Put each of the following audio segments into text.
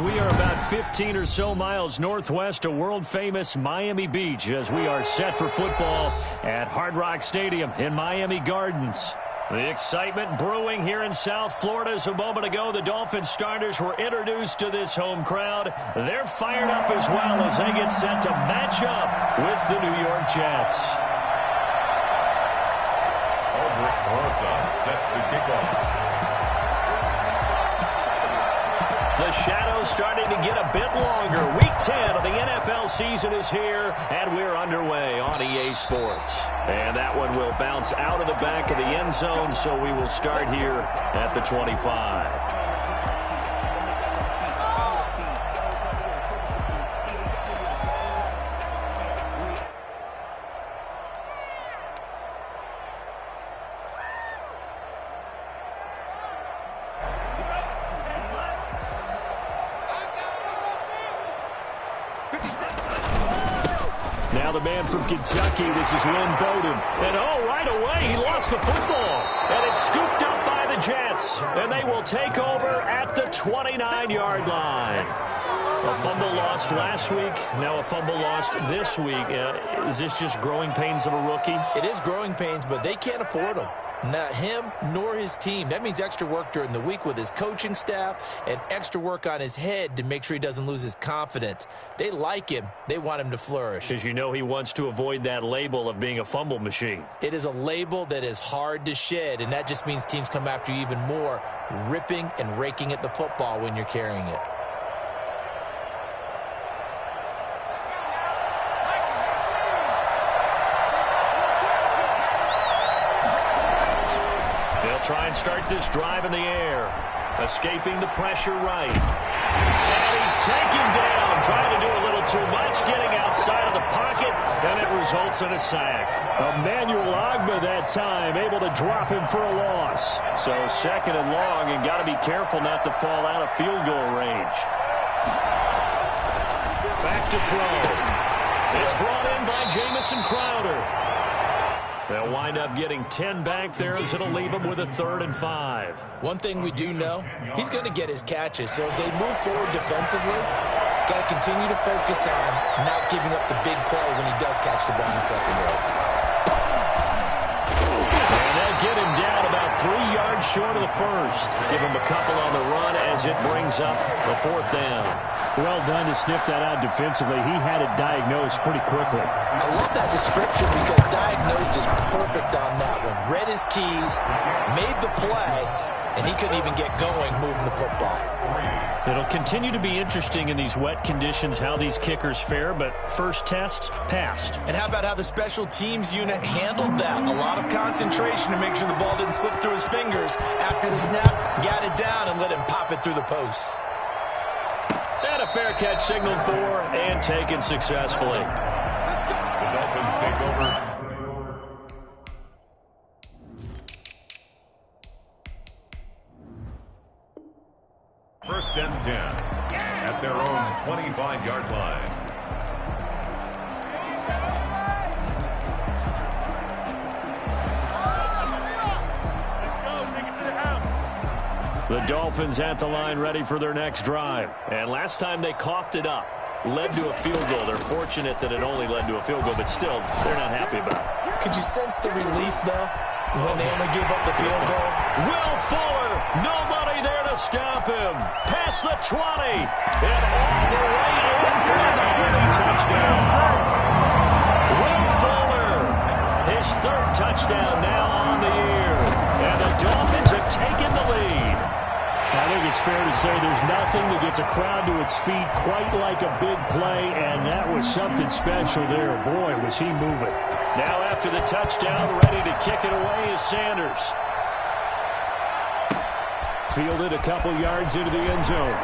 We are about 15 or so miles northwest of world-famous Miami Beach as we are set for football at Hard Rock Stadium in Miami Gardens. The excitement brewing here in South Florida as a moment ago. The Dolphins starters were introduced to this home crowd. They're fired up as well as they get set to match up with the New York Jets. Set to kick off. The shadow's starting to get a bit longer. Week 10 of the NFL season is here, and we're underway on EA Sports. And that one will bounce out of the back of the end zone, so we will start here at the 25. Now the man from Kentucky, this is Lynn Bowden. And right away, he lost the football. And it's scooped up by the Jets. And they will take over at the 29-yard line. A fumble lost last week, now a fumble lost this week. Is this just growing pains of a rookie? It is growing pains, but they can't afford them. Not him nor his team. That means extra work during the week with his coaching staff and extra work on his head to make sure he doesn't lose his confidence. They like him. They want him to flourish. Because you know he wants to avoid that label of being a fumble machine. It is a label that is hard to shed, and that just means teams come after you even more, ripping and raking at the football when you're carrying it. Try and start this drive in the air. Escaping the pressure right. And he's taken down. Trying to do a little too much. Getting outside of the pocket. And it results in a sack. Emmanuel Ogbah that time. Able to drop him for a loss. So second and long. And got to be careful not to fall out of field goal range. Back to throw. It's brought in by Jamison Crowder. They'll wind up getting 10 back there as it'll leave them with a 3rd and 5. One thing we do know, he's going to get his catches. So as they move forward defensively, got to continue to focus on not giving up the big play when he does catch the ball in the secondary. And they'll get him down about 3 yards short of the first. Give him a couple on the run as it brings up the 4th down. Well done to sniff that out defensively. He had it diagnosed pretty quickly. I love that description because diagnosed is perfect on that one. Read his keys, made the play, and he couldn't even get going moving the football. It'll continue to be interesting in these wet conditions how these kickers fare, but first test, passed. And how about how the special teams unit handled that? A lot of concentration to make sure the ball didn't slip through his fingers. After the snap, got it down and let him pop it through the posts. And a fair catch signaled for and taken successfully. The Dolphins take over. First and 10 at their own 25-yard line. The Dolphins at the line ready for their next drive. And last time they coughed it up, led to a field goal. They're fortunate that it only led to a field goal, but still, they're not happy about it. Could you sense the relief, though, when they only gave up the field goal? Will Fuller, nobody there to stop him. Past the 20, and all the way in for a Miami touchdown. Will Fuller, his 3rd touchdown now on the year. And the Dolphins have taken the lead. I think it's fair to say there's nothing that gets a crowd to its feet quite like a big play, and that was something special there. Boy, was he moving. Now after the touchdown, ready to kick it away is Sanders. Fielded a couple yards into the end zone.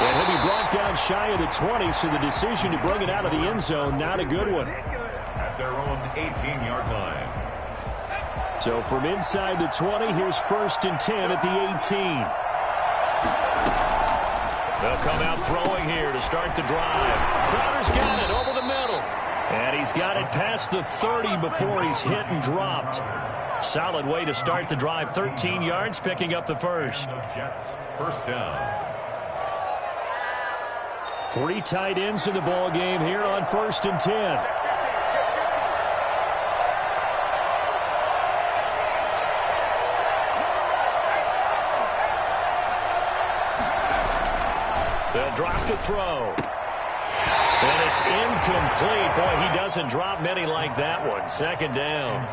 And he'll be brought down shy of the 20, so the decision to bring it out of the end zone, not a good one. At their own 18-yard line. So from inside the 20, here's 1st and 10 at the 18. They'll come out throwing here to start the drive. Crowder's got it over the middle. And he's got it past the 30 before he's hit and dropped. Solid way to start the drive. 13 yards, picking up the first. Jets, first down. Three tight ends in the ball game here on 1st and 10. They'll drop to throw. And it's incomplete. Boy, he doesn't drop many like that one. 2nd down.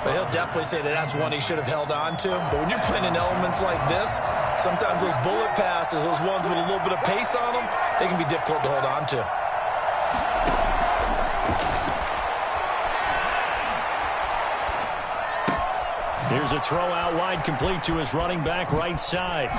But he'll definitely say that that's one he should have held on to. But when you're playing in elements like this, sometimes those bullet passes, those ones with a little bit of pace on them, they can be difficult to hold on to. Here's a throw out wide, complete to his running back right side.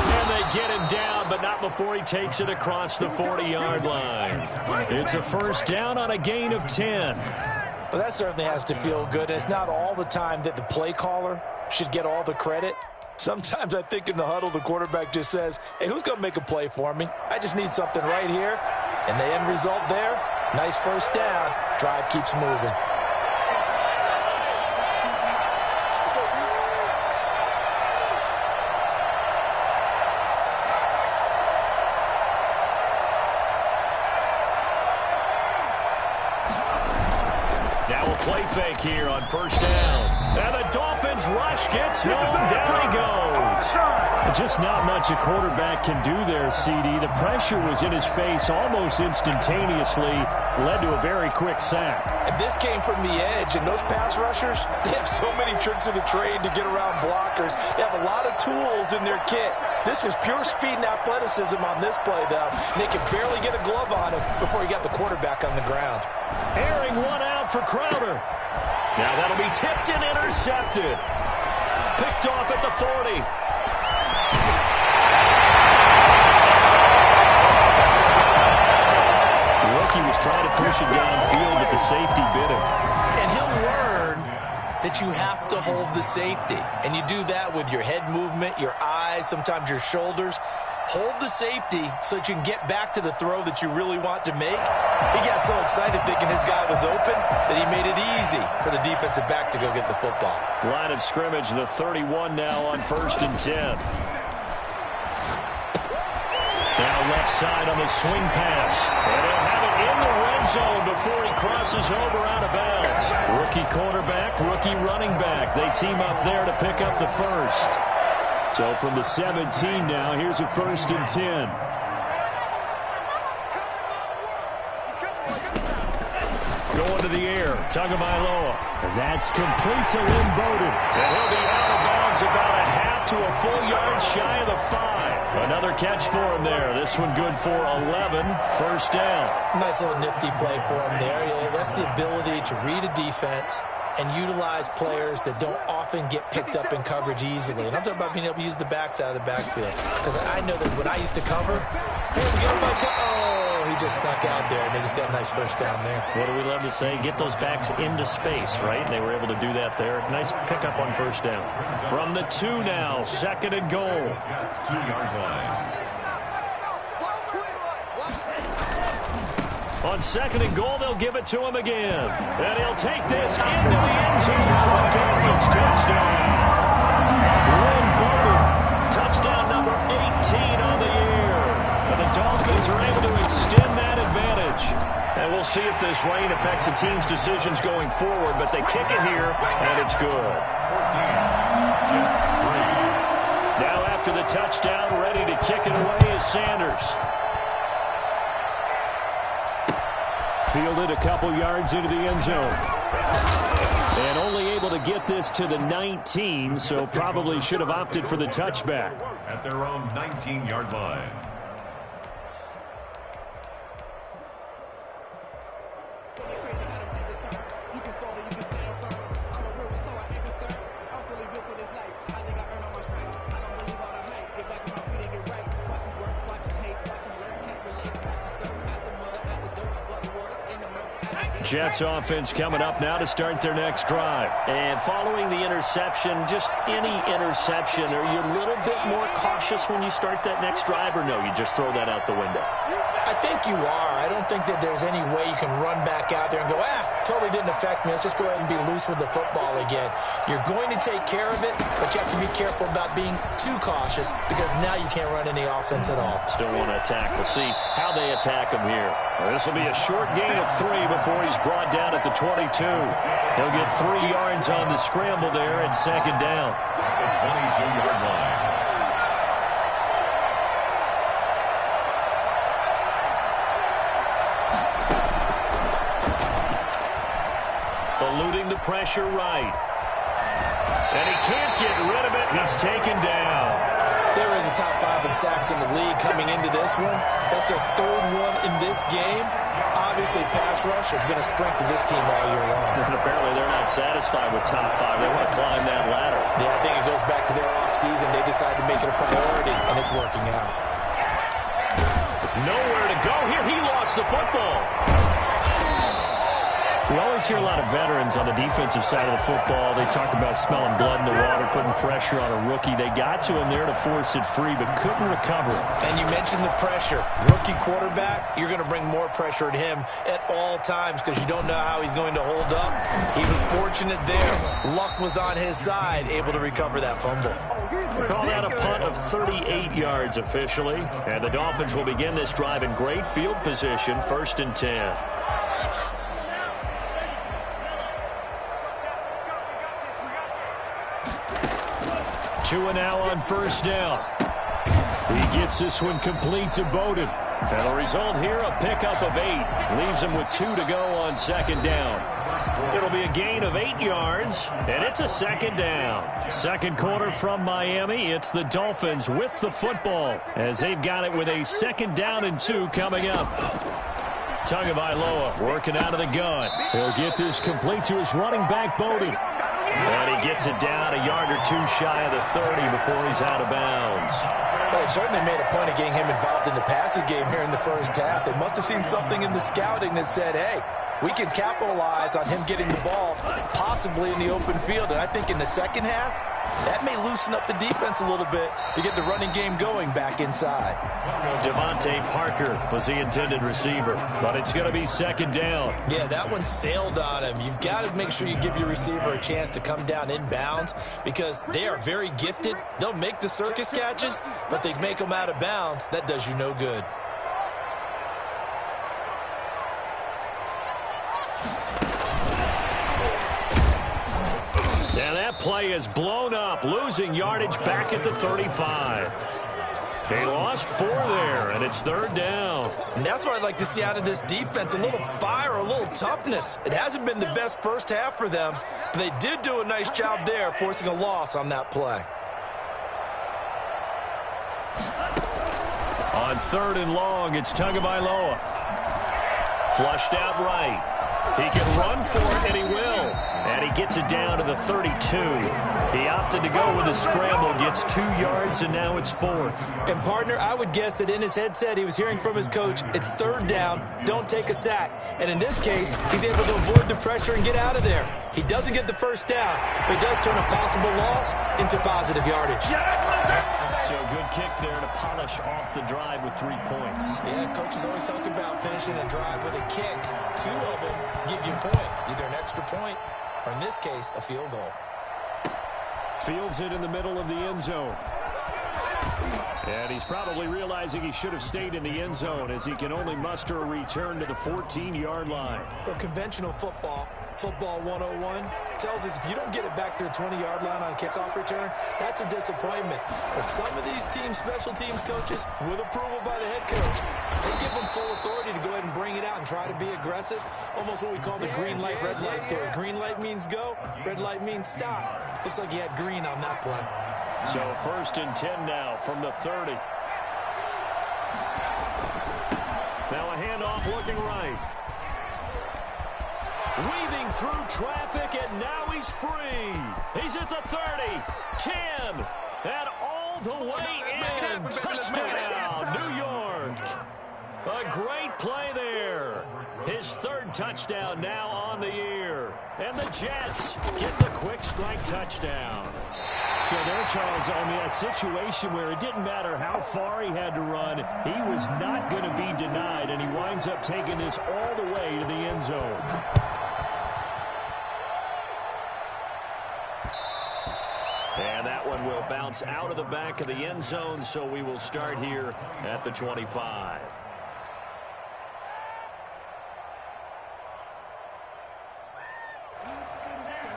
And they get him down, but not before he takes it across the 40-yard line. It's a 1st down on a gain of 10. Well, that certainly has to feel good. It's not all the time that the play caller should get all the credit. Sometimes I think in the huddle, the quarterback just says, hey, who's going to make a play for me? I just need something right here. And the end result there, nice 1st down. Drive keeps moving. Play fake here on 1st down. And the Dolphins rush gets home. Down he goes. Just not much a quarterback can do there, CD. The pressure was in his face almost instantaneously. Led to a very quick sack. And this came from the edge. And those pass rushers, they have so many tricks of the trade to get around blockers. They have a lot of tools in their kit. This was pure speed and athleticism on this play, though. And they could barely get a glove on him before he got the quarterback on the ground. Airing one out for Crowder. Now that'll be tipped and intercepted. Picked off at the 40. The rookie was trying to push it downfield, but the safety bit him. And he'll learn that you have to hold the safety. And you do that with your head movement, your eyes, sometimes your shoulders. Hold the safety so that you can get back to the throw that you really want to make. He got so excited thinking his guy was open that he made it easy for the defensive back to go get the football. Line of scrimmage, the 31 now on 1st and 10. Now left side on the swing pass. And he'll have it in the red zone before he crosses over out of bounds. Rookie quarterback, rookie running back. They team up there to pick up the 1st. So from the 17 now, here's a 1st and 10. Going to the air, Tagovailoa. And that's complete to Lynn Bowden. And he'll be out of bounds about a half to a full yard shy of the 5. Another catch for him there. This one good for 11. 1st down. Nice little nifty play for him there. Yeah, that's the ability to read a defense and utilize players that don't often get picked up in coverage easily. And I'm talking about being able to use the backs out of the backfield. Because I know that when I used to cover, hey, we get him by oh, he just snuck out there, and they just got a nice 1st down there. What do we love to say? Get those backs into space, right? And they were able to do that there. Nice pickup on 1st down. From the 2 now, 2nd and goal. That's 2-yard line. On 2nd and goal, they'll give it to him again. And he'll take this into the end zone for a Dolphins touchdown. Lynn Bowden, touchdown number 18 on the year. And the Dolphins are able to extend that advantage. And we'll see if this rain affects the team's decisions going forward, but they kick it here, and it's good. 14, Jets 3. Now after the touchdown, ready to kick it away is Sanders. Fielded a couple yards into the end zone. And only able to get this to the 19, so probably should have opted for the touchback. At their own 19-yard line. Jets offense coming up now to start their next drive. And following the interception, just any interception, are you a little bit more cautious when you start that next drive, or no, you just throw that out the window? I think you are. I don't think that there's any way you can run back out there and go, totally didn't affect me. Let's just go ahead and be loose with the football again. You're going to take care of it, but you have to be careful about being too cautious because now you can't run any offense at all. Still want to attack. We'll see how they attack him here. Well, this will be a short gain of 3 before he's brought down at the 22. He'll get 3 yards on the scramble there at second down. The 22-yard line. Eluding the pressure right. And he can't get rid of it. He's taken down. They're in the top 5 in sacks in the league coming into this one. That's their 3rd one in this game. Obviously, pass rush has been a strength of this team all year long. And apparently they're not satisfied with top 5. They want to climb that ladder. Yeah, I think it goes back to their offseason. They decided to make it a priority, and it's working out. Nowhere to go here. He lost the football. We always hear a lot of veterans on the defensive side of the football. They talk about smelling blood in the water, putting pressure on a rookie. They got to him there to force it free, but couldn't recover. And you mentioned the pressure. Rookie quarterback, you're going to bring more pressure at him at all times because you don't know how he's going to hold up. He was fortunate there. Luck was on his side, able to recover that fumble. We call that a punt of 38 yards officially. And the Dolphins will begin this drive in great field position, 1st and 10. 2 now on 1st down. He gets this one complete to Bowden. And the result here, a pickup of 8. Leaves him with 2 to go on 2nd down. It'll be a gain of 8 yards, and it's a 2nd down. 2nd quarter from Miami. It's the Dolphins with the football as they've got it with a 2nd down and 2 coming up. Tagovailoa working out of the gun. He'll get this complete to his running back, Bowden. And he gets it down a yard or 2 shy of the 30 before he's out of bounds. Well, they certainly made a point of getting him involved in the passing game here in the first half. They must have seen something in the scouting that said, hey, we can capitalize on him getting the ball possibly in the open field. And I think in the second half, that may loosen up the defense a little bit to get the running game going back inside. Devontae Parker was the intended receiver, but it's going to be 2nd down. Yeah, that one sailed on him. You've got to make sure you give your receiver a chance to come down inbounds because they are very gifted. They'll make the circus catches, but they make them out of bounds. That does you no good. And that play is blown up, losing yardage back at the 35. They lost 4 there, and it's 3rd down. And that's what I'd like to see out of this defense, a little fire, a little toughness. It hasn't been the best first half for them, but they did do a nice job there, forcing a loss on that play. On 3rd and long, it's Tagovailoa. Flushed out right. He can run for it, and he will. And he gets it down to the 32. He opted to go with a scramble, gets 2 yards, and now it's 4th. And, partner, I would guess that in his headset he was hearing from his coach, it's 3rd down, don't take a sack. And in this case, he's able to avoid the pressure and get out of there. He doesn't get the first down, but he does turn a possible loss into positive yardage. So a good kick there to polish off the drive with 3 points. Yeah, coaches always talk about finishing a drive with a kick. 2 of them give you points, either an extra point or, in this case, a field goal. Fields it in the middle of the end zone. And he's probably realizing he should have stayed in the end zone as he can only muster a return to the 14-yard line. Well, conventional football 101, tells us if you don't get it back to the 20-yard line on kickoff return, that's a disappointment. But some of these teams, special teams coaches, with approval by the head coach, they give them full authority to go ahead and bring it out and try to be aggressive. Almost what we call the green light, red light theory. Green light means go, red light means stop. Looks like he had green on that play. So 1st and 10 now from the 30. Now a handoff looking right. Weaving through traffic, and now he's free. He's at the 30, 10, and all the way in. Touchdown, New York. A great play there. His 3rd touchdown now on the year. And the Jets get the quick strike touchdown. So there, Charles, I mean, a situation where it didn't matter how far he had to run, he was not going to be denied, and he winds up taking this all the way to the end zone. And that one will bounce out of the back of the end zone, so we will start here at the 25.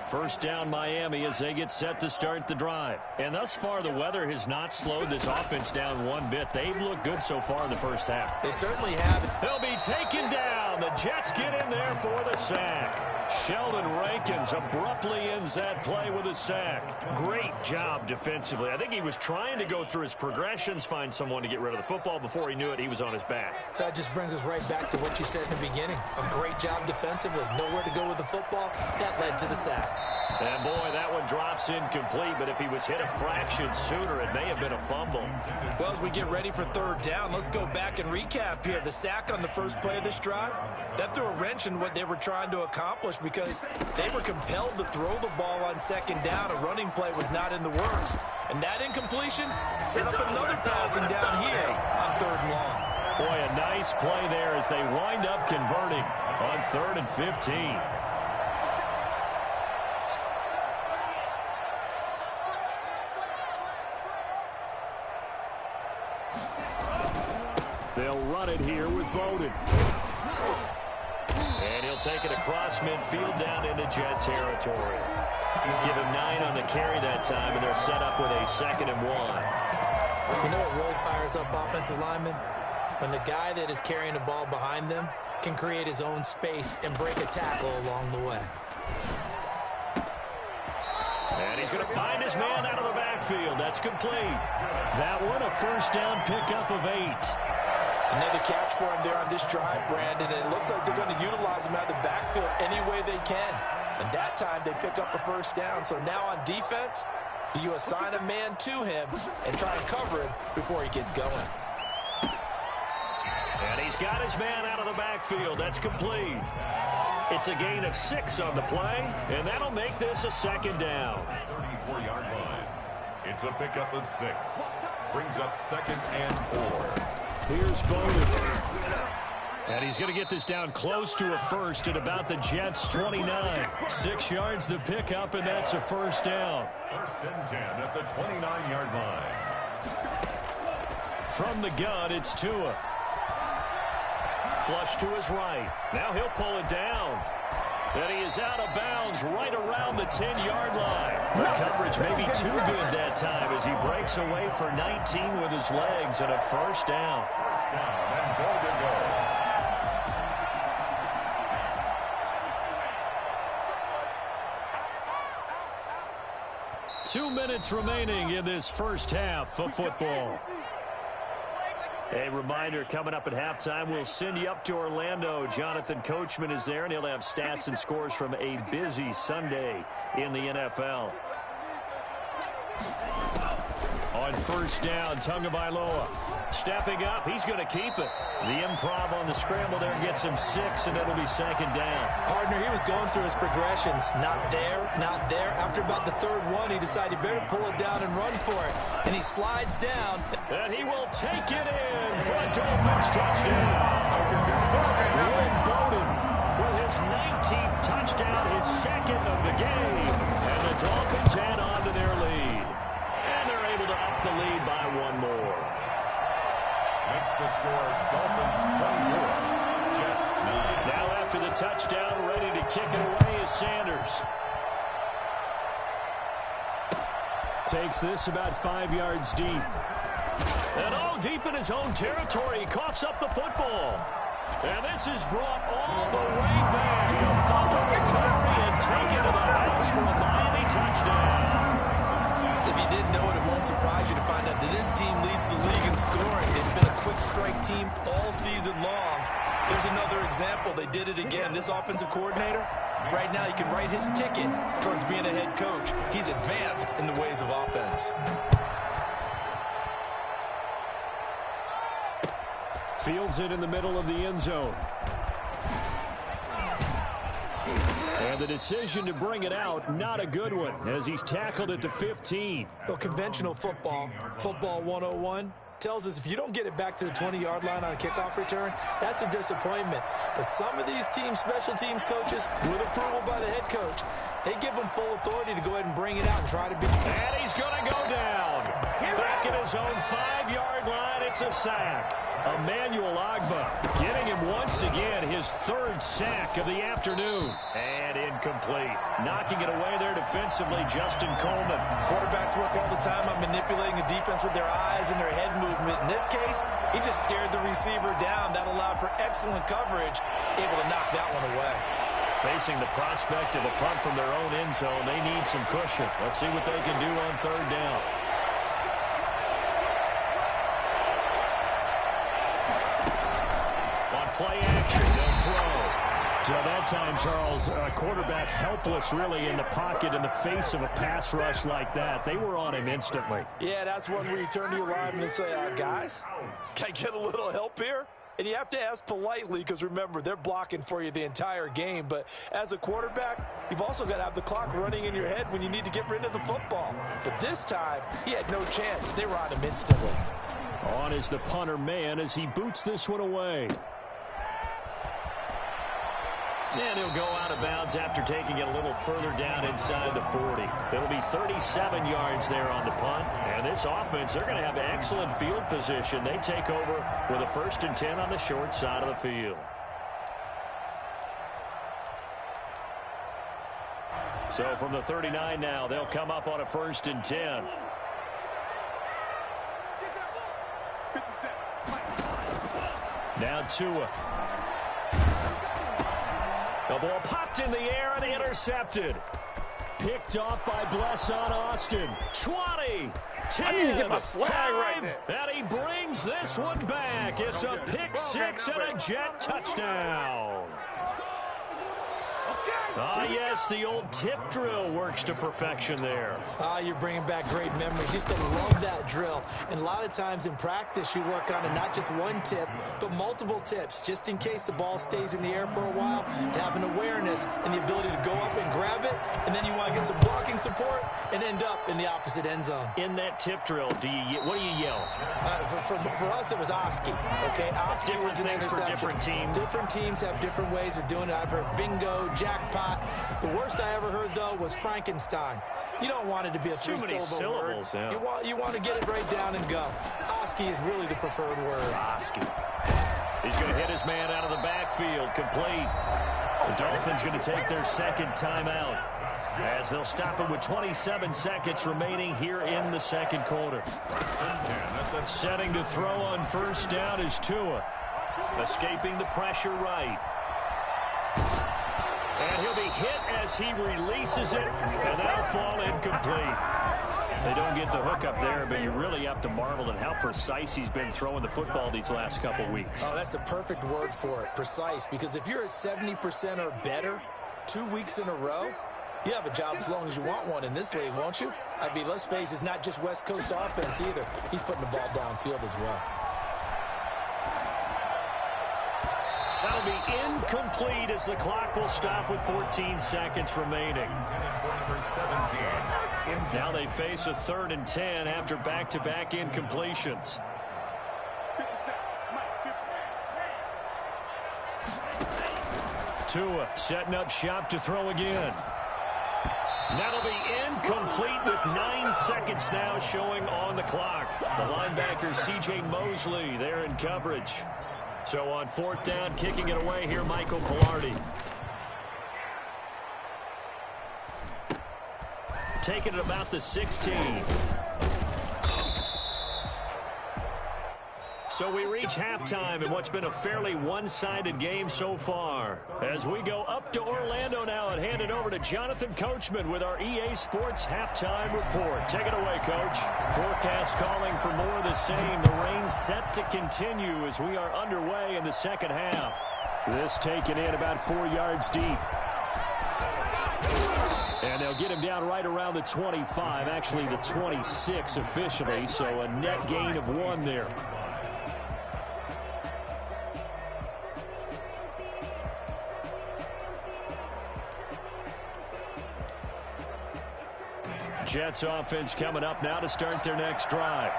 First down, Miami, as they get set to start the drive. And thus far, the weather has not slowed this offense down one bit. They've looked good so far in the first half. They certainly have. He'll be taken down. The Jets get in there for the sack. Sheldon Rankins abruptly ends that play with a sack. Great job defensively. I think he was trying to go through his progressions, find someone to get rid of the football. Before he knew it, he was on his back. So that just brings us right back to what you said in the beginning. A great job defensively. Nowhere to go with the football. That led to the sack. And boy, that one drops incomplete, but if he was hit a fraction sooner, it may have been a fumble. Well, as we get ready for third down, let's go back and recap here. The sack on the first play of this drive, that threw a wrench in what they were trying to accomplish because they were compelled to throw the ball on second down. A running play was not in the works. And that incompletion set up another passing down here on third and long. Boy, a nice play there as they wind up converting on 3rd and 15. They'll run it here with Bowden. And he'll take it across midfield down into Jet territory. Give him 9 on the carry that time, and they're set up with a 2nd and 1. You know what really fires up offensive linemen? When the guy that is carrying the ball behind them can create his own space and break a tackle along the way. And he's going to find his man out of the backfield. That's complete. That one, a first down pickup of 8. Another catch for him there on this drive, Brandon, and it looks like they're going to utilize him out of the backfield any way they can. And that time they pick up a first down. So now on defense, do you assign a man to him and try to cover him before he gets going? And he's got his man out of the backfield. That's complete. It's a gain of 6 on the play, and that'll make this a 2nd down. 34-yard line. It's a pickup of 6. Brings up 2nd and 4. Here's Bowden. And he's going to get this down close to a first at about the Jets' 29. 6 yards the pickup, and that's a first down. 1st and 10 at the 29-yard line. From the gun, it's Tua. Flush to his right. Now he'll pull it down. And he is out of bounds right around the 10-yard line. The coverage may be too good that time as he breaks away for 19 with his legs and a first down. First down and goal to go. Two minutes remaining in this first half of football. A reminder, coming up at halftime, we'll send you up to Orlando. Jonathan Coachman is there, and he'll have stats and scores from a busy Sunday in the NFL. On first down, Tagovailoa stepping up. He's going to keep it. The improv on the scramble there gets him 6, and it'll be 2nd down. Partner, he was going through his progressions. Not there, not there. After about the 3rd one, he decided he better pull it down and run for it. And he slides down. And he will take it in for a Dolphins touchdown. Will Bowden with his 19th touchdown, his 2nd of the game. And the Dolphins head on to their lead. And they're able to up the lead by 1 more. Makes the score Dolphins 24, Jets 9. Now after the touchdown, ready to kick it away is Sanders. Takes this about 5 yards deep. And all deep in his own territory, he coughs up the football. And this is brought all the way back. A fumble recovery and taken to the house for a Miami touchdown. If you didn't know it, it won't surprise you to find out that this team leads the league in scoring. They've been a quick strike team all season long. There's another example. They did it again. This offensive coordinator, right now, you can write his ticket towards being a head coach. He's advanced in the ways of offense. Fields it in the middle of the end zone. And And the decision to bring it out, not a good one, as he's tackled at the 15. Well, conventional football 101, tells us if you don't get it back to the 20-yard line on a kickoff return, that's a disappointment. But some of these special teams coaches, with approval by the head coach, they give them full authority to go ahead and bring it out and try to beat. And he's going to go down. Back at his own 5-yard line, it's a sack. Emmanuel Ogbah getting him once again his third sack of the afternoon. And incomplete. Knocking it away there defensively, Justin Coleman. Quarterbacks work all the time on manipulating the defense with their eyes and their head movement. In this case, he just stared the receiver down. That allowed for excellent coverage, able to knock that one away. Facing the prospect of a punt from their own end zone, they need some cushion. Let's see what they can do on third down. On play action, they'll throw. So that time, Charles, a quarterback helpless really in the pocket in the face of a pass rush like that. They were on him instantly. Yeah, that's one where you turn to your lineman and say, guys, can I get a little help here? And you have to ask politely because, remember, they're blocking for you the entire game. But as a quarterback, you've also got to have the clock running in your head when you need to get rid of the football. But this time, he had no chance. They were on him instantly. On is the punter man as he boots this one away. And he'll go out of bounds after taking it a little further down inside the 40. It'll be 37 yards there on the punt. And this offense, they're going to have excellent field position. They take over with a 1st and 10 on the short side of the field. So from the 39 now, they'll come up on a 1st and 10. Now Tua. The ball popped in the air and intercepted. Picked off by Blesson Austin. 20, 10, I need to get my swag 5, right there. and he brings this one back. It's a pick six and a jet touchdown. Yes, the old tip drill works to perfection there. You're bringing back great memories. Used to love that drill. And a lot of times in practice, you work on it, not just one tip, but multiple tips, just in case the ball stays in the air for a while, to have an awareness and the ability to go up and grab it, and then you want to get some blocking support and end up in the opposite end zone. In that tip drill, what do you yell? For us, it was Oski. Okay, Oski was an interception. For different teams. Different teams have different ways of doing it. I've heard bingo, jackpot. The worst I ever heard, though, was Frankenstein. You don't want it to be a three-syllable word. Yeah. You want to get it right down and go. Oski is really the preferred word. Oski. He's going to hit his man out of the backfield. Complete. The Dolphins going to take their second timeout as they'll stop him with 27 seconds remaining here in the second quarter. Setting to throw on 1st down is Tua. Escaping the pressure right. And he'll be hit as he releases it, and that'll fall incomplete. They don't get the hook up there, but you really have to marvel at how precise he's been throwing the football these last couple weeks. Oh, that's the perfect word for it, precise, because if you're at 70% or better 2 weeks in a row, you have a job as long as you want one in this league, won't you? I mean, let's face it, it's not just West Coast offense either. He's putting the ball downfield as well. That'll be incomplete as the clock will stop with 14 seconds remaining. Now they face a 3rd and 10 after back-to-back incompletions. Tua setting up shop to throw again. That'll be incomplete with 9 seconds now showing on the clock. The linebacker C.J. Mosley there in coverage. So on 4th down, kicking it away here, Michael Pilardi. Taking it about the 16. So we reach halftime in what's been a fairly one-sided game so far. As we go up to Orlando now and hand it over to Jonathan Coachman with our EA Sports Halftime Report. Take it away, Coach. Forecast calling for more of the same. The rain set to continue as we are underway in the second half. This taken in about 4 yards deep. And they'll get him down right around the 25, actually the 26 officially, so a net gain of 1 there. Jets offense coming up now to start their next drive.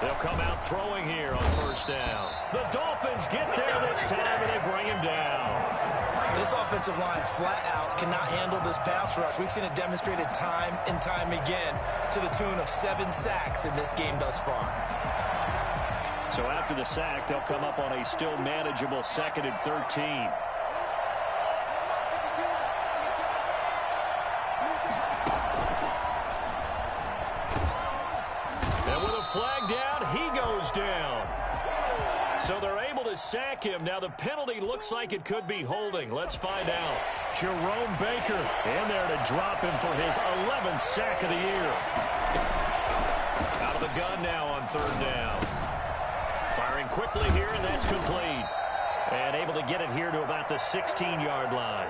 They'll come out throwing here on first down. The Dolphins get there this time, and they bring him down. This offensive line flat out cannot handle this pass rush. We've seen it demonstrated time and time again to the tune of 7 sacks in this game thus far. So after the sack, they'll come up on a still manageable 2nd and 13. And with a flag down, he goes down. So they're able to sack him. Now the penalty looks like it could be holding. Let's find out. Jerome Baker in there to drop him for his 11th sack of the year. Out of the gun now on 3rd down. Firing quickly here, and that's complete. And able to get it here to about the 16-yard line.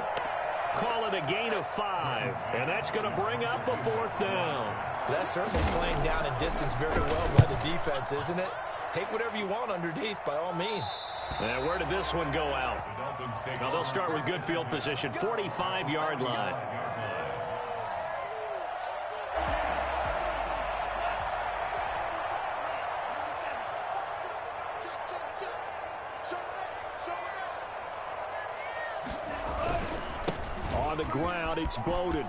Call it a gain of 5, and that's going to bring up a 4th down. That's certainly playing down in distance very well by the defense, isn't it? Take whatever you want underneath, by all means. And where did this one go out? Now they'll start with good field position, 45-yard line. On the ground, it's Bowden.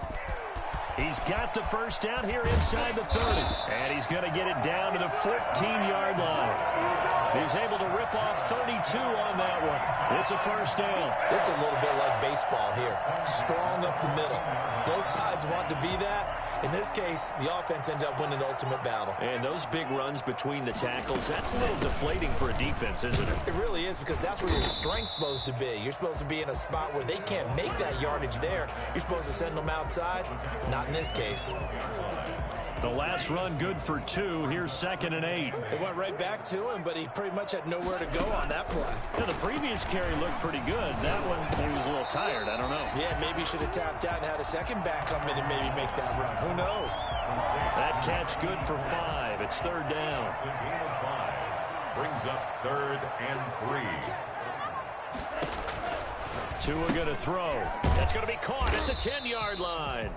He's got the first down here inside the 30. And he's going to get it down to the 14-yard line. He's able to rip off 32 on that one. It's a first down. This is a little bit like baseball here. Strong up the middle. Both sides want to be that. In this case, the offense ended up winning the ultimate battle. And those big runs between the tackles, that's a little deflating for a defense, isn't it? It really is, because that's where your strength's supposed to be. You're supposed to be in a spot where they can't make that yardage there. You're supposed to send them outside. Not in this case. The last run good for 2. Here's 2nd and 8. It went right back to him, but he pretty much had nowhere to go on that play. Yeah, the previous carry looked pretty good. That one, he was a little tired. I don't know. Yeah, maybe he should have tapped out and had a second back come in and maybe make that run. Who knows? That catch good for 5. It's 3rd down. Brings up 3rd and 3. Tua going to throw. That's going to be caught at the 10-yard line.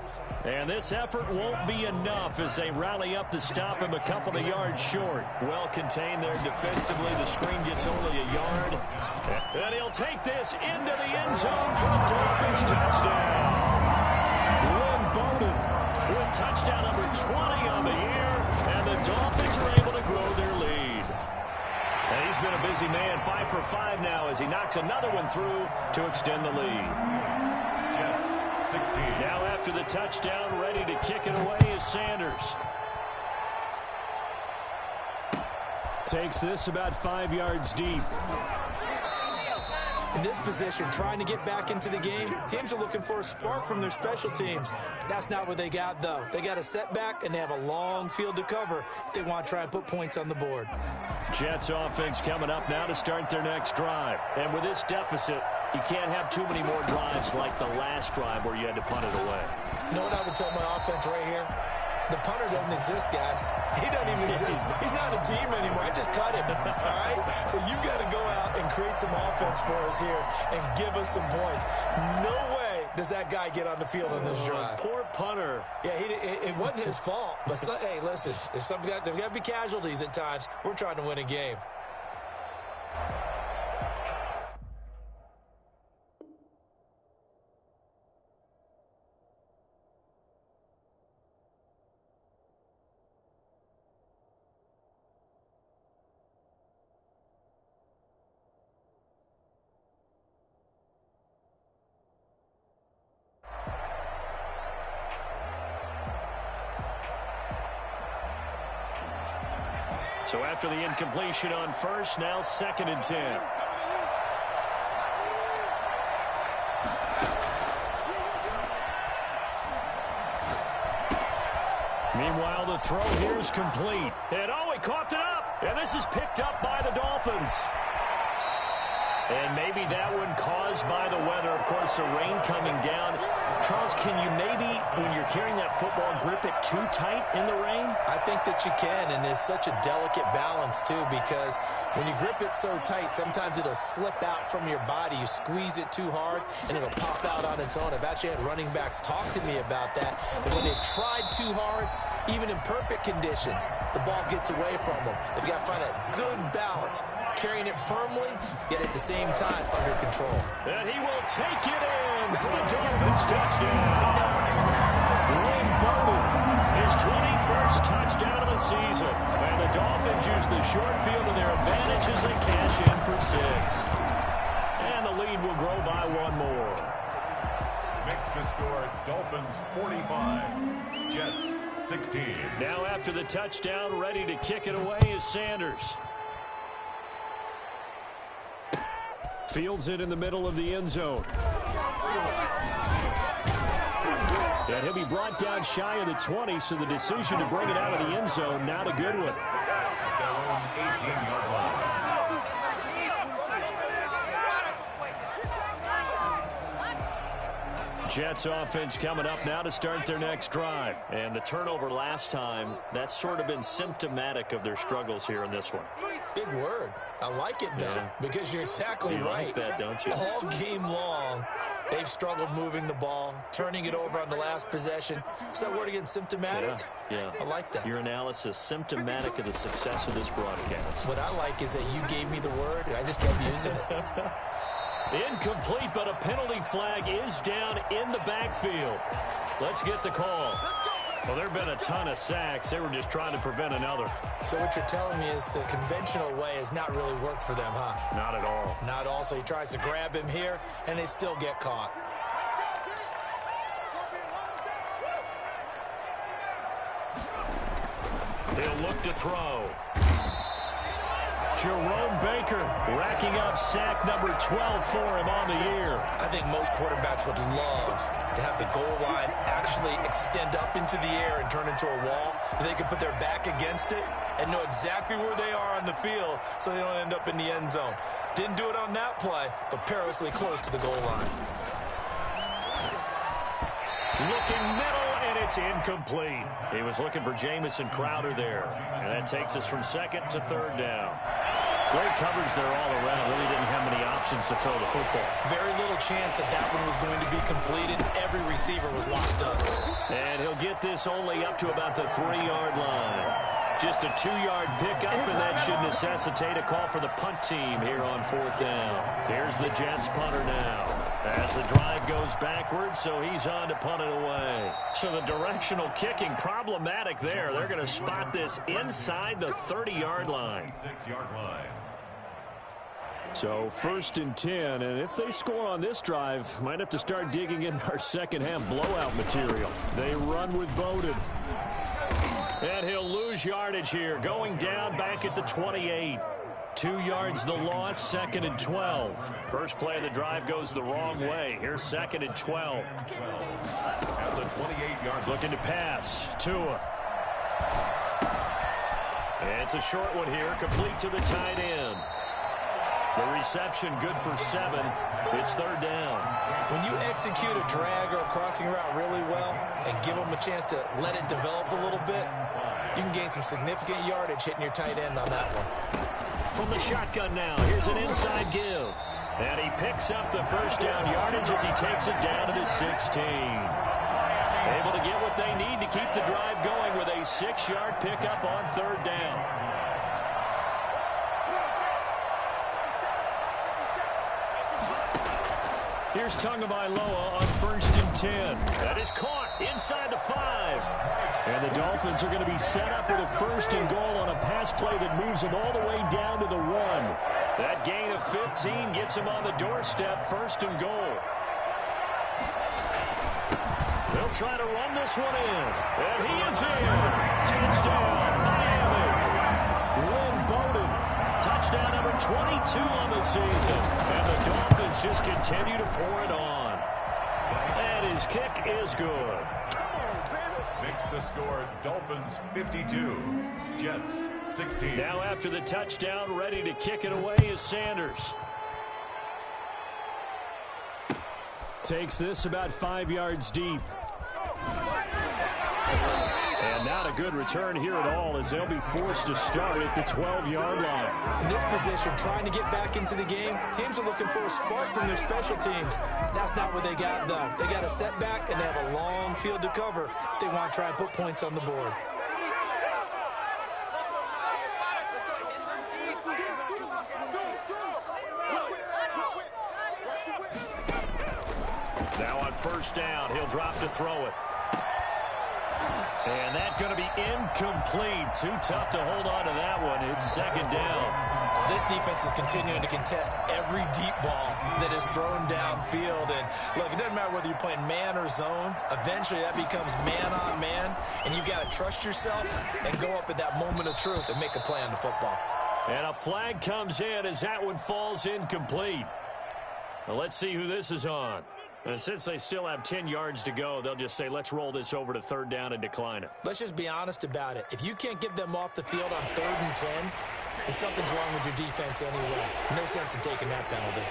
And this effort won't be enough as they rally up to stop him a couple of yards short. Well contained there defensively. The screen gets only a yard. And he'll take this into the end zone for a Dolphins touchdown. Lynn Bowden with touchdown number 20 on the year. And the Dolphins are able to grow their lead. And he's been a busy man, 5 for 5 now as he knocks another one through to extend the lead. Jets, 16. Now after the touchdown, ready to kick it away is Sanders. Takes this about 5 yards deep. In this position, trying to get back into the game, teams are looking for a spark from their special teams. That's not what they got, though. They got a setback, and they have a long field to cover if they want to try and put points on the board. Jets offense coming up now to start their next drive. And with this deficit, you can't have too many more drives like the last drive where you had to punt it away. You know what I would tell my offense right here? The punter doesn't exist, guys. He doesn't even exist. He's not a team anymore. I just cut him, all right? So you got to go out and create some offense for us here and give us some points. No way does that guy get on the field on this drive. Poor punter. Yeah, it wasn't his fault. But, hey, listen, there's got to be casualties at times. We're trying to win a game. So after the incompletion on first, now 2nd and 10. Meanwhile, the throw here is complete. And he coughed it up. And this is picked up by the Dolphins. And maybe that one caused by the weather. Of course, the rain coming down. Charles, can you maybe, when you're carrying that football, grip it too tight in the rain? I think that you can, and it's such a delicate balance, too, because when you grip it so tight, sometimes it'll slip out from your body. You squeeze it too hard, and it'll pop out on its own. I've actually had running backs talk to me about that when they've tried too hard, even in perfect conditions, the ball gets away from them. They've got to find a good balance, carrying it firmly, yet at the same time under control. And he will take it in for the Dolphins touchdown. Lynn Bowden, his 21st touchdown of the season. And the Dolphins use the short field to their advantage as they cash in for 6. And the lead will grow by 1 more. Makes the score Dolphins 45, Jets 16. Now after the touchdown, ready to kick it away is Sanders. Fields it in the middle of the end zone. And he'll be brought down shy of the 20, so the decision to bring it out of the end zone, not a good one. Their own 18-yard line. Jets offense coming up now to start their next drive. And the turnover last time, that's sort of been symptomatic of their struggles here in this one. Big word. I like it, though, because you're exactly right. You like that, don't you? All game long, they've struggled moving the ball, turning it over on the last possession. Is that word again, symptomatic? Yeah. I like that. Your analysis, symptomatic of the success of this broadcast. What I like is that you gave me the word, and I just kept using it. Incomplete, but a penalty flag is down in the backfield. Let's get the call. Well, there have been a ton of sacks. They were just trying to prevent another. So what you're telling me is the conventional way has not really worked for them, huh? Not at all. Not at all. So he tries to grab him here, and they still get caught. He'll look to throw. Jerome Baker racking up sack number 12 for him on the year. I think most quarterbacks would love to have the goal line actually extend up into the air and turn into a wall. They could put their back against it and know exactly where they are on the field so they don't end up in the end zone. Didn't do it on that play, but perilously close to the goal line. Looking middle, and it's incomplete. He was looking for Jamison Crowder there. And that takes us from 2nd to 3rd down. Great coverage there all around. Really didn't have many options to throw the football. Very little chance that that one was going to be completed. Every receiver was locked up. And he'll get this only up to about the 3-yard line. Just a 2-yard pickup, and that should necessitate a call for the punt team here on 4th down. Here's the Jets punter now. As the drive goes backwards, so he's on to punt it away. So the directional kicking problematic there. They're going to spot this inside the 30-yard line. 6-yard line. So 1st and 10, and if they score on this drive, might have to start digging in our second-half blowout material. They run with Bowden. And he'll lose yardage here, going down back at the 28. 2 yards the loss, 2nd and 12. First play of the drive goes the wrong way. Here's 2nd and 12. At the 28-yard line. Looking to pass. Tua. And it's a short one here, complete to the tight end. The reception good for 7. It's 3rd down. When you execute a drag or a crossing route really well and give them a chance to let it develop a little bit, you can gain some significant yardage hitting your tight end on that one. From the shotgun now, here's an inside give. And he picks up the first down yardage as he takes it down to the 16. Able to get what they need to keep the drive going with a 6-yard pickup on 3rd down. Here's Tagovailoa on 1st and 10. That is caught inside the 5. And the Dolphins are going to be set up with a 1st and goal on a pass play that moves them all the way down to the 1. That gain of 15 gets them on the doorstep, 1st and goal. They'll try to run this one in. And he is in. Touchdown, Miami. Lynn Bowden. Touchdown number 22 on the season. And the Dolphins just continue to pour it on. And his kick is good. Makes the score Dolphins 52, Jets 16. Now after the touchdown, ready to kick it away is Sanders. Takes this about 5 yards deep. And not a good return here at all, as they'll be forced to start at the 12-yard line. In this position, trying to get back into the game, teams are looking for a spark from their special teams. That's not what they got, though. They got a setback, and they have a long field to cover if they want to try and put points on the board. Now on first down, he'll drop to throw it. And that's going to be incomplete. Too tough to hold on to that one. It's second down. This defense is continuing to contest every deep ball that is thrown downfield. And, look, it doesn't matter whether you're playing man or zone. Eventually, that becomes man on man. And you've got to trust yourself and go up at that moment of truth and make a play on the football. And a flag comes in as that one falls incomplete. Now let's see who this is on. And since they still have 10 yards to go, they'll just say, let's roll this over to third down and decline it. Let's just be honest about it. If you can't get them off the field on 3rd and 10, then something's wrong with your defense anyway. No sense in taking that penalty.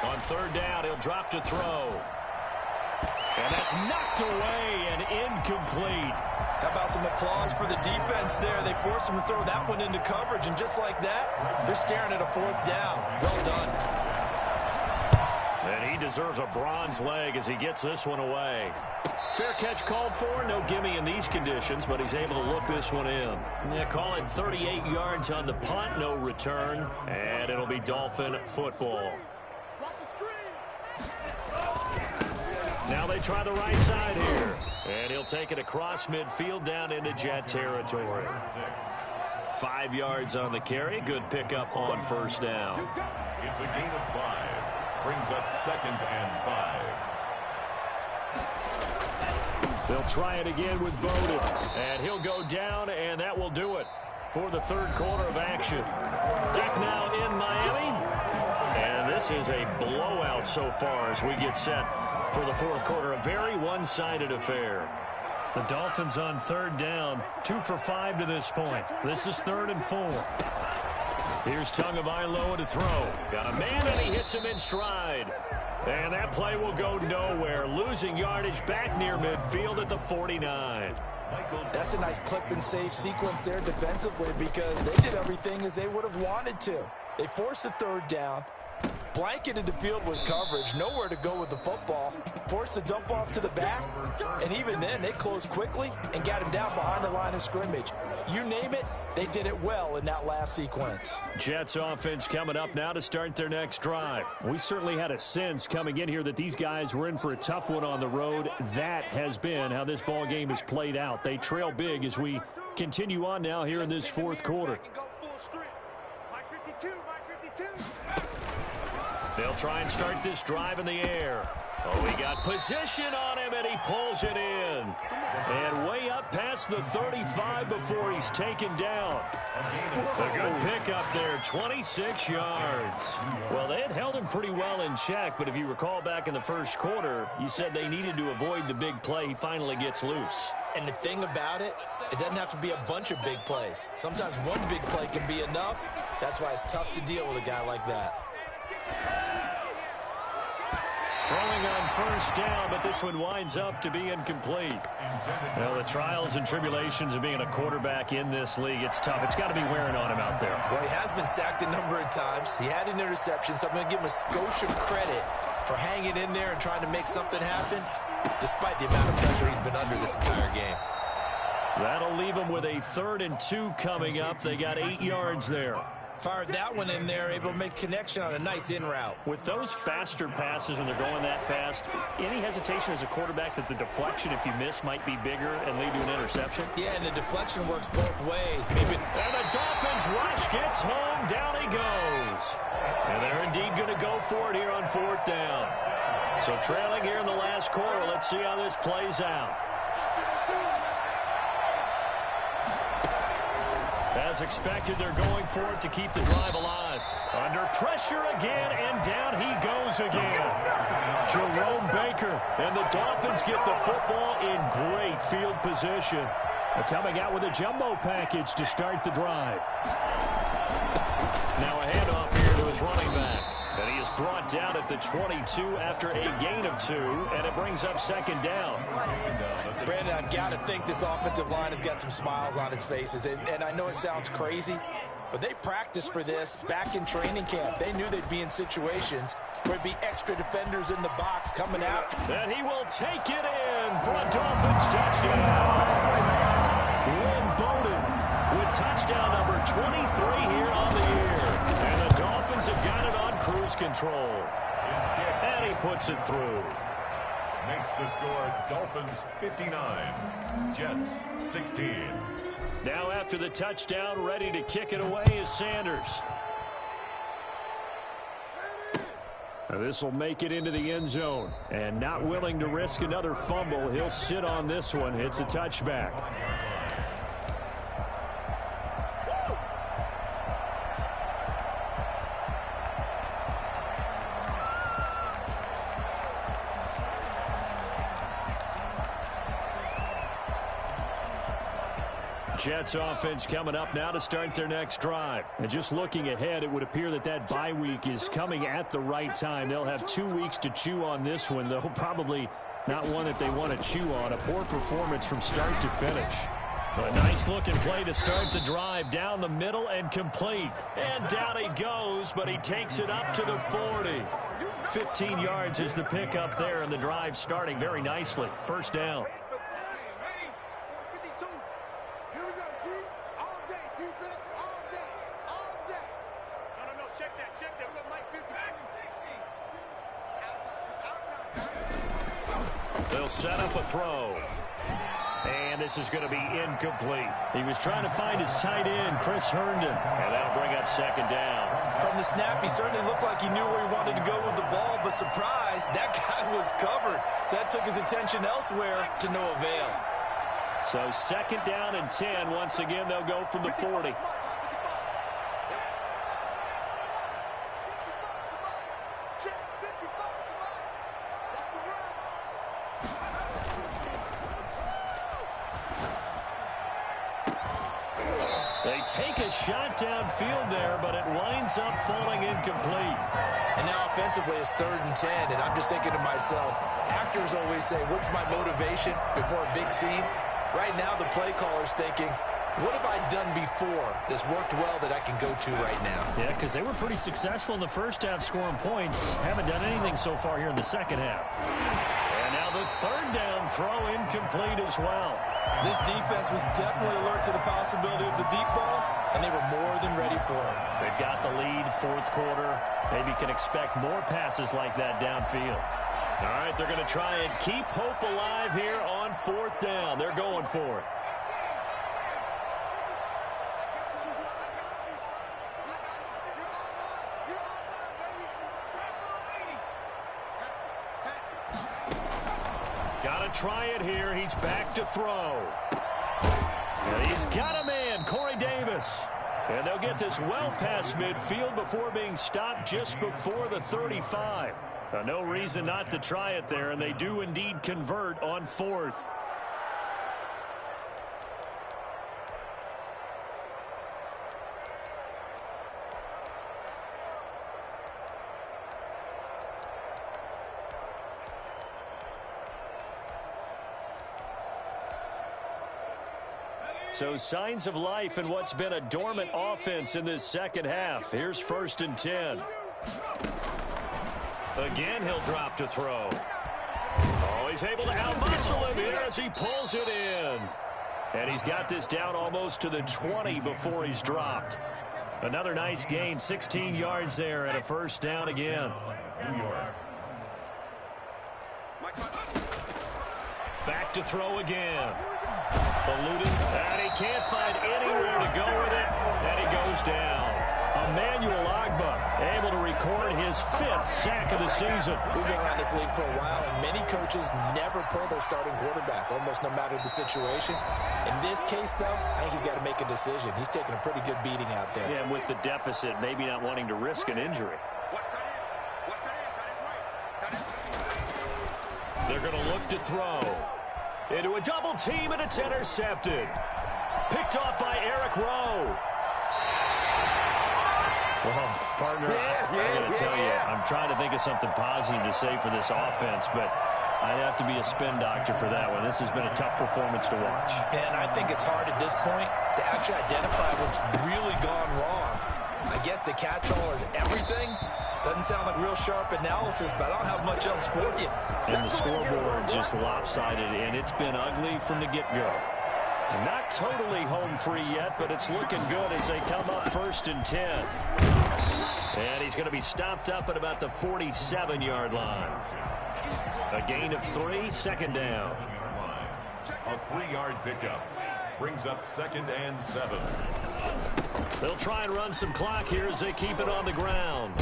On third down, he'll drop to throw. And that's knocked away and incomplete. How about some applause for the defense there? They forced him to throw that one into coverage, and just like that, they're staring at a 4th down. Well done. And he deserves a bronze leg as he gets this one away. Fair catch called for. No gimme in these conditions, but he's able to look this one in. Yeah, call it 38 yards on the punt, no return, and it'll be Dolphin football. Now they try the right side here. And he'll take it across midfield down into Jet territory. 5 yards on the carry. Good pickup on first down. It's a gain of 5. Brings up 2nd and 5. They'll try it again with Bowden. And he'll go down, and that will do it for the 3rd quarter of action. Back now in Miami. And this is a blowout so far as we get set for the 4th quarter. A very one-sided affair. The Dolphins on 3rd down, 2 for 5 to this point. This is 3rd and 4. Here's Tagovailoa to throw. Got a man, and he hits him in stride. And that play will go nowhere. Losing yardage back near midfield at the 49. That's a nice clip and save sequence there defensively, because they did everything as they would have wanted to. They forced the 3rd down, blanketed the field with coverage, nowhere to go with the football, forced the dump off to the back, and even then they closed quickly and got him down behind the line of scrimmage. You name it, they did it well in that last sequence. Jets offense coming up now to start their next drive. We certainly had a sense coming in here that these guys were in for a tough one on the road. That has been how this ball game has played out. They trail big as we continue on now here in this 4th quarter. They'll try and start this drive in the air. Oh, he got position on him, and he pulls it in. And way up past the 35 before he's taken down. A good pickup there, 26 yards. Well, they had held him pretty well in check, but if you recall back in the 1st quarter, you said they needed to avoid the big play. He finally gets loose. And the thing about it, it doesn't have to be a bunch of big plays. Sometimes one big play can be enough. That's why it's tough to deal with a guy like that. Throwing on first down, but this one winds up to be incomplete. Well, the trials and tribulations of being a quarterback in this league, it's tough. It's got to be wearing on him out there. Well, he has been sacked a number of times. He had an interception, so I'm going to give him a skosh of credit for hanging in there and trying to make something happen, despite the amount of pressure he's been under this entire game. That'll leave him with a 3rd and 2 coming up. They got 8 yards there. Fired that one in there, able to make connection on a nice in route. With those faster passes and they're going that fast, any hesitation as a quarterback that the deflection, if you miss, might be bigger and lead to an interception? Yeah, and the deflection works both ways. Maybe. And the Dolphins rush gets home. Down he goes. And they're indeed going to go for it here on 4th down. So trailing here in the last quarter, let's see how this plays out. As expected, they're going for it to keep the drive alive. Under pressure again, and down he goes again. Jerome Baker, and the Dolphins get the football in great field position. They're coming out with a jumbo package to start the drive. Now a handoff here to his running down at the 22 after a gain of 2, and it brings up second down. Brandon, I've got to think this offensive line has got some smiles on its faces. And I know it sounds crazy, but they practiced for this back in training camp. They knew they'd be in situations where there'd be extra defenders in the box coming out. And he will take it in for a Dolphins touchdown. Lynn Bowden with touchdown number 23 here on the year. And the Dolphins have got it on cruise control. And he puts it through. Makes the score Dolphins 59, Jets 16. Now after the touchdown, ready to kick it away is Sanders. This will make it into the end zone. And not willing to risk another fumble, he'll sit on this one. It's a touchback. Jets offense coming up now to start their next drive. And just looking ahead, it would appear that that bye week is coming at the right time. They'll have 2 weeks to chew on this one, though probably not one that they want to chew on. A poor performance from start to finish. A nice-looking play to start the drive down the middle and complete. And down he goes, but he takes it up to the 40. 15 yards is the pickup there, and the drive starting very nicely. First down. They'll set up a throw. And this is going to be incomplete. He was trying to find his tight end, Chris Herndon. And that'll bring up second down. From the snap, he certainly looked like he knew where he wanted to go with the ball, but surprise, that guy was covered. So that took his attention elsewhere to no avail. So second down and 10. Once again, they'll go from the 40. They take a shot downfield there, but it winds up falling incomplete. And now offensively it's 3rd and 10, and I'm just thinking to myself, actors always say, what's my motivation before a big scene? Right now the play caller's thinking, what have I done before that's worked well that I can go to right now? Yeah, because they were pretty successful in the first half scoring points. Haven't done anything so far here in the second half. And now the 3rd down throw incomplete as well. This defense was definitely alert to the possibility of the deep ball, and they were more than ready for it. They've got the lead, 4th quarter. Maybe can expect more passes like that downfield. All right, they're going to try and keep hope alive here on 4th down. They're going for it. Got to try it here. He's back to throw. And he's got a man, Corey Davis. And they'll get this well past midfield before being stopped just before the 35. No reason not to try it there, and they do indeed convert on 4th. So signs of life in what's been a dormant offense in this second half. Here's 1st and 10. Again, he'll drop to throw. Oh, he's able to outmuscle him here as he pulls it in. And he's got this down almost to the 20 before he's dropped. Another nice gain, 16 yards there, and a first down again. Back to throw again. Eluding, and he can't find anywhere to go with it, and he goes down. Emmanuel Ogbah able to record his 5th sack of the season. We've been around this league for a while, and many coaches never pull their starting quarterback, almost no matter the situation. In this case, though, I think he's got to make a decision. He's taking a pretty good beating out there. Yeah, and with the deficit, maybe not wanting to risk an injury. They're going to look to throw. Into a double team, and it's intercepted. Picked off by Eric Rowe. Well, partner, I got to tell you, I'm trying to think of something positive to say for this offense, but I'd have to be a spin doctor for that one. This has been a tough performance to watch. And I think it's hard at this point to actually identify what's really gone wrong. I guess the catch-all is everything. Doesn't sound like real sharp analysis, but I don't have much else for you. And the scoreboard just lopsided, and it's been ugly from the get-go. Not totally home free yet, but it's looking good as they come up 1st and 10. And he's going to be stopped up at about the 47-yard line. A gain of 3, 2nd down. A 3-yard pickup brings up 2nd and 7. They'll try and run some clock here as they keep it on the ground.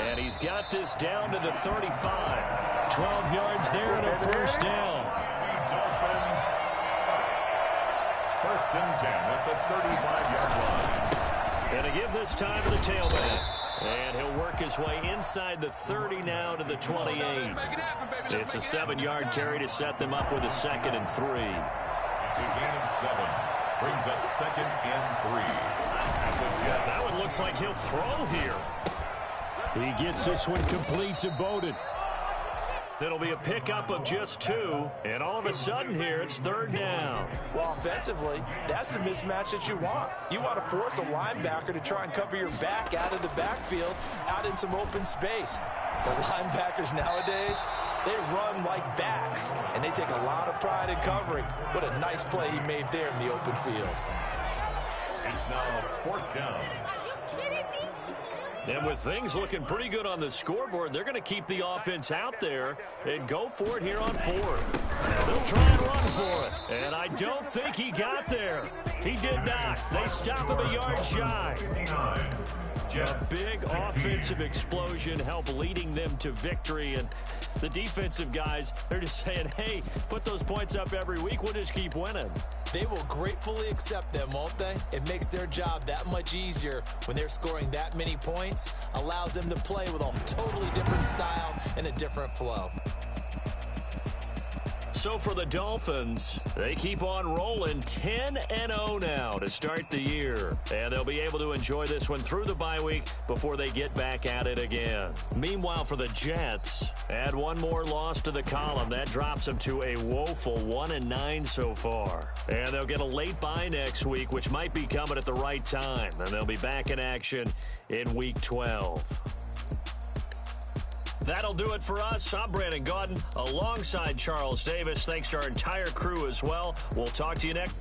And he's got this down to the 35. 12 yards there and a 1st down. 1st and 10 at the 35-yard line. And to give this time to the tailback. And he'll work his way inside the 30 now to the 28. It's a 7-yard carry to set them up with a 2nd and 3. It's a gain of 7. Brings up 2nd and 3. That one looks like he'll throw here. He gets this one complete to Bowden. It'll be a pickup of just 2, and all of a sudden here, it's 3rd down. Well, offensively, that's the mismatch that you want. You want to force a linebacker to try and cover your back out of the backfield, out in some open space. The linebackers nowadays, they run like backs, and they take a lot of pride in covering. What a nice play he made there in the open field. It's now 4th down. Are you kidding me? And with things looking pretty good on the scoreboard, they're going to keep the offense out there and go for it here on 4th. They'll try and run for it. And I don't think he got there. He did not. They stop him a yard shy. A big offensive explosion helped leading them to victory. And the defensive guys, they're just saying, hey, put those points up every week. We'll just keep winning. They will gratefully accept them, won't they? It makes their job that much easier when they're scoring that many points. Allows them to play with a totally different style and a different flow. So for the Dolphins, they keep on rolling 10-0 now to start the year. And they'll be able to enjoy this one through the bye week before they get back at it again. Meanwhile, for the Jets, add one more loss to the column. That drops them to a woeful 1-9 so far. And they'll get a late bye next week, which might be coming at the right time. And they'll be back in action in Week 12. That'll do it for us. I'm Brandon Gaudin alongside Charles Davis. Thanks to our entire crew as well. We'll talk to you next.